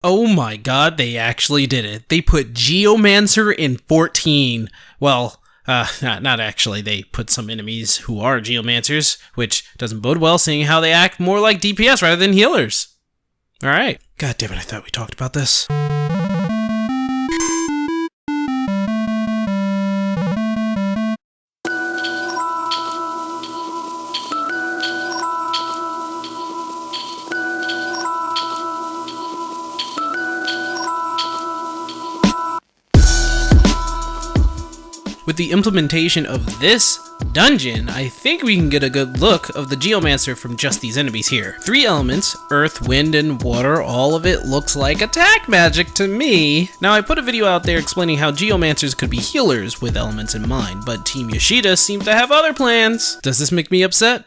Oh my god, they actually did it. They put Geomancer in 14. Well, not actually. They put some enemies who are Geomancers, which doesn't bode well seeing how they act more like DPS rather than healers. Alright. God damn it, I thought we talked about this. With the implementation of this dungeon, I think we can get a good look of the Geomancer from just these enemies here. 3 elements, earth, wind, and water, all of it looks like attack magic to me. Now I put a video out there explaining how Geomancers could be healers with elements in mind, but Team Yoshida seems to have other plans. Does this make me upset?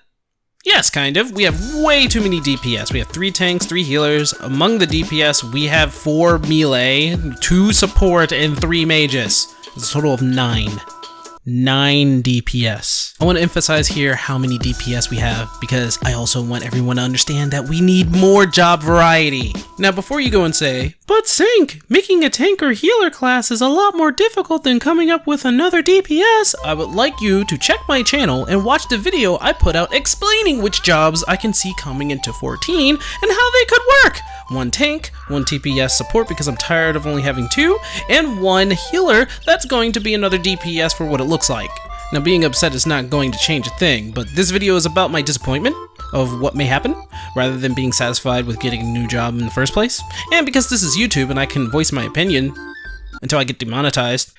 Yes, kind of. We have way too many DPS. We have 3 tanks, 3 healers. Among the DPS, we have 4 melee, 2 support, and 3 mages. It's a total of 9. 9 DPS. I want to emphasize here how many DPS we have because I also want everyone to understand that we need more job variety. Now before you go and say, but Sync, making a tank or healer class is a lot more difficult than coming up with another DPS, I would like you to check my channel and watch the video I put out explaining which jobs I can see coming into 14 and how they could work. 1 tank, 1 TPS support because I'm tired of only having 2, and 1 healer that's going to be another DPS for what it looks like. Now being upset is not going to change a thing, but this video is about my disappointment of what may happen, rather than being satisfied with getting a new job in the first place. And because this is YouTube and I can voice my opinion until I get demonetized,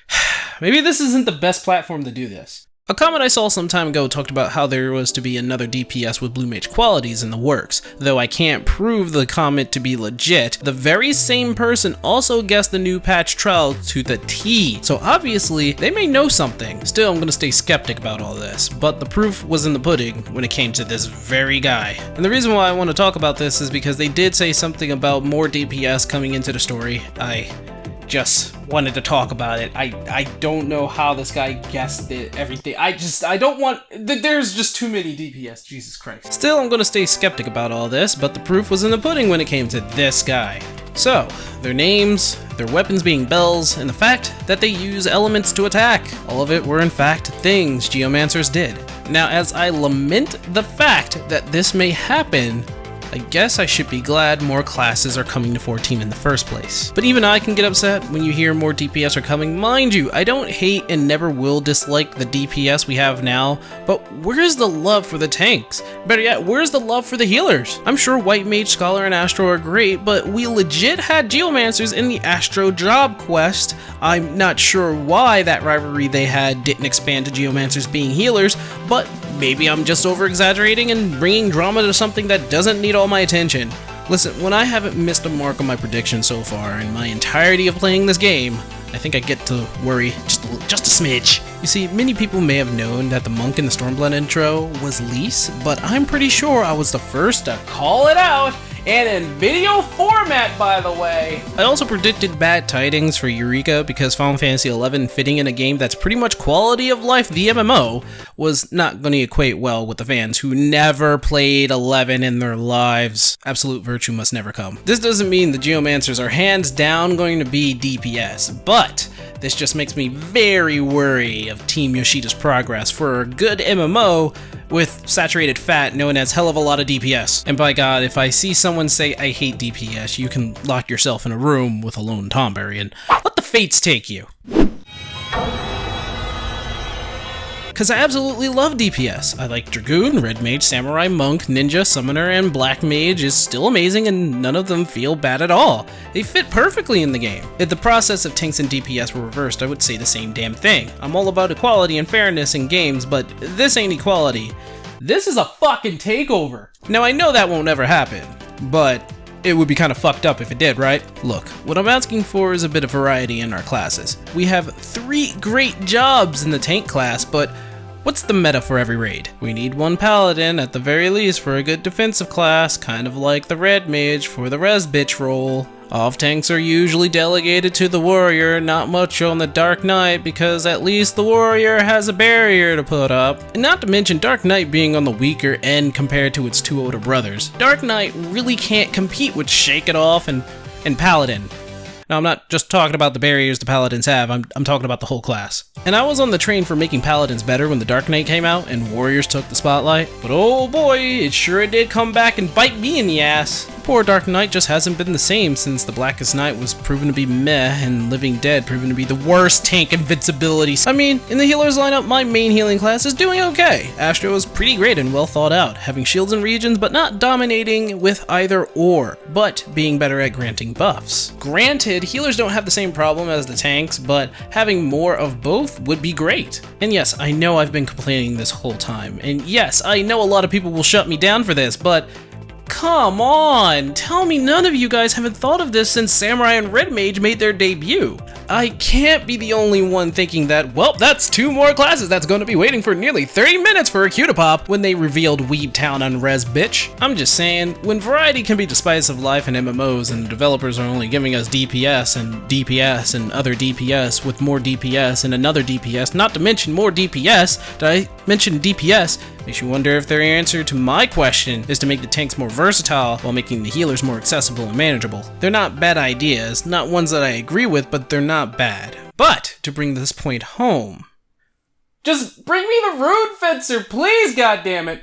maybe this isn't the best platform to do this. A comment I saw some time ago talked about how there was to be another DPS with blue mage qualities in the works. Though I can't prove the comment to be legit, the very same person also guessed the new patch trial to the T. So obviously, they may know something. Still, I'm gonna stay skeptic about all this, but the proof was in the pudding when it came to this very guy. And the reason why I want to talk about this is because they did say something about more DPS coming into the story. I just wanted to talk about it. I don't know how this guy guessed it, everything. I don't want, there's just too many DPS, Jesus Christ. Still, I'm gonna stay skeptic about all this, but the proof was in the pudding when it came to this guy. So, their names, their weapons being bells, and the fact that they use elements to attack. All of it were in fact things Geomancers did. Now, as I lament the fact that this may happen, I guess I should be glad more classes are coming to 14 in the first place. But even I can get upset when you hear more DPS are coming. Mind you, I don't hate and never will dislike the DPS we have now, but where's the love for the tanks? Better yet, where's the love for the healers? I'm sure White Mage, Scholar, and Astro are great, but we legit had Geomancers in the Astro job quest. I'm not sure why that rivalry they had didn't expand to Geomancers being healers, but maybe I'm just over-exaggerating and bringing drama to something that doesn't need all my attention. Listen, when I haven't missed a mark on my prediction so far in my entirety of playing this game, I think I get to worry just a smidge. You see, many people may have known that the monk in the Stormblood intro was Lise, but I'm pretty sure I was the first to call it out, and in video format, by the way. I also predicted bad tidings for Eureka because Final Fantasy XI fitting in a game that's pretty much quality of life, the MMO, was not going to equate well with the fans who never played 11 in their lives. Absolute virtue must never come. This doesn't mean the Geomancers are hands down going to be DPS, but this just makes me very worried of Team Yoshida's progress for a good MMO with saturated fat known as hell of a lot of DPS. And by God, if I see someone say I hate DPS, you can lock yourself in a room with a lone Tomberry and let the fates take you. Because I absolutely love DPS. I like Dragoon, Red Mage, Samurai, Monk, Ninja, Summoner, and Black Mage is still amazing and none of them feel bad at all. They fit perfectly in the game. If the process of tanks and DPS were reversed, I would say the same damn thing. I'm all about equality and fairness in games, but this ain't equality. This is a fucking takeover. Now I know that won't ever happen, but it would be kind of fucked up if it did, right? Look, what I'm asking for is a bit of variety in our classes. We have 3 great jobs in the tank class, but what's the meta for every raid? We need 1 paladin at the very least for a good defensive class, kind of like the red mage for the res bitch role. Off tanks are usually delegated to the warrior, not much on the Dark Knight because at least the warrior has a barrier to put up. And not to mention Dark Knight being on the weaker end compared to its 2 older brothers. Dark Knight really can't compete with Shake It Off and and Paladin. Now, I'm not just talking about the barriers the Paladins have, I'm talking about the whole class. And I was on the train for making Paladins better when the Dark Knight came out and Warriors took the spotlight, but oh boy, it sure did come back and bite me in the ass. Poor Dark Knight just hasn't been the same since the Blackest Night was proven to be meh and Living Dead proven to be the worst tank invincibility. I mean, in the healers lineup, my main healing class is doing okay. Astro is pretty great and well thought out, having shields and regions but not dominating with either or, but being better at granting buffs. Granted, healers don't have the same problem as the tanks, but having more of both would be great. And yes, I know I've been complaining this whole time, and yes, I know a lot of people will shut me down for this, but come on, tell me none of you guys haven't thought of this since Samurai and Red Mage made their debut. I can't be the only one thinking that, well, that's 2 more classes that's going to be waiting for nearly 30 minutes for a cue to pop when they revealed Weeb Town on Res bitch. I'm just saying, when variety can be the spice of life in MMOs and the developers are only giving us DPS and other DPS with more DPS and another DPS, not to mention more DPS, did I mention DPS? Makes you wonder if their answer to my question is to make the tanks more versatile while making the healers more accessible and manageable. They're not bad ideas, not ones that I agree with, but they're not bad. But, to bring this point home, just bring me the Rune Fencer, please, goddammit!